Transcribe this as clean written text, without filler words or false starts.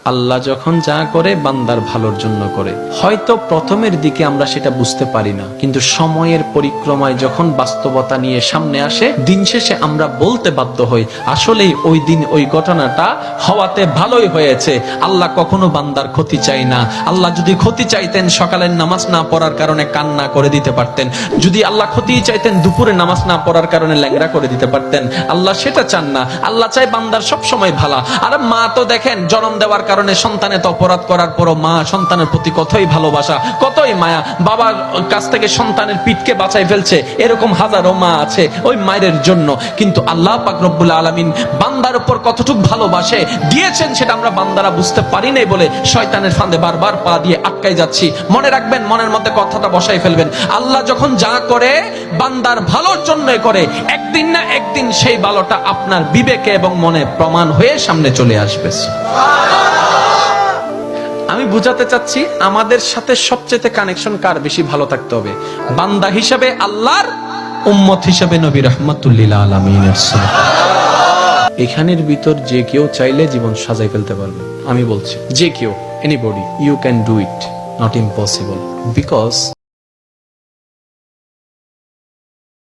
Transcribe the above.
আল্লাহ যখন যা করে বান্দার ভালোর জন্য করে। হয়তো প্রথমের দিকে আমরা সেটা বুঝতে পারি না, কিন্তু সময়ের পরিক্রমায় যখন বাস্তবতা নিয়ে সামনে আসে, দিন শেষে আমরা বলতে বাধ্য হই আসলেই ওই দিন ওই ঘটনাটা হওয়াতে ভালোই হয়েছে। আল্লাহ কখনো বান্দার ক্ষতি চাই না। আল্লাহ যদি ক্ষতি চাইতেন সকালের নামাজ না পড়ার কারণে কান্না করে দিতে পারতেন, যদি আল্লাহ ক্ষতি চাইতেন দুপুরে নামাজ না পড়ার কারণে ল্যাংড়া করে দিতে পারতেন। আল্লাহ সেটা চান না। আল্লাহ চাই বান্দার সব সময় ভালো। আর মা তো দেখেন জন্ম দেওয়ার কারণে সন্তানের তো অপরাধ করার পরও মা সন্তানের প্রতি কতই ভালোবাসা, কতই মায়া। বাবার কাছ থেকে সন্তানের পিঠকে বাঁচাই ফেলছে, এরকম হাজারো মা আছে ওই মায়ের জন্য। কিন্তু আল্লাহ পাক রব্বুল আলামিন বান্দার উপর কতটুকু ভালোবাসে দিয়েছেন সেটা আমরা বান্দারা বুঝতে পারি নাই বলে শয়তানের ফাঁদে বারবার পা দিয়ে আটকাই যাচ্ছি। মনে রাখবেন, মনের মধ্যে কথাটা বসাই ফেলবেন, আল্লাহ যখন যা করে বান্দার ভালোর জন্যই করে। একদিন না একদিন সেই ভালোটা আপনার বিবেকে এবং মনে প্রমাণ হয়ে সামনে চলে আসবে। আমি বুঝাতে চাচ্ছি আমাদের সাথে সবচেয়ে কানেকশন কার বেশি ভালো থাকতে হবে, বান্দা হিসাবে আল্লাহর, উম্মত হিসাবে নবী রাহমাতুল লিল আলামিনের। এখানের ভিতর যে কেউ চাইলে জীবন সাজাই ফেলতে পারবে। আমি বলছি যে কেউ, anybody, you can do it, not impossible, because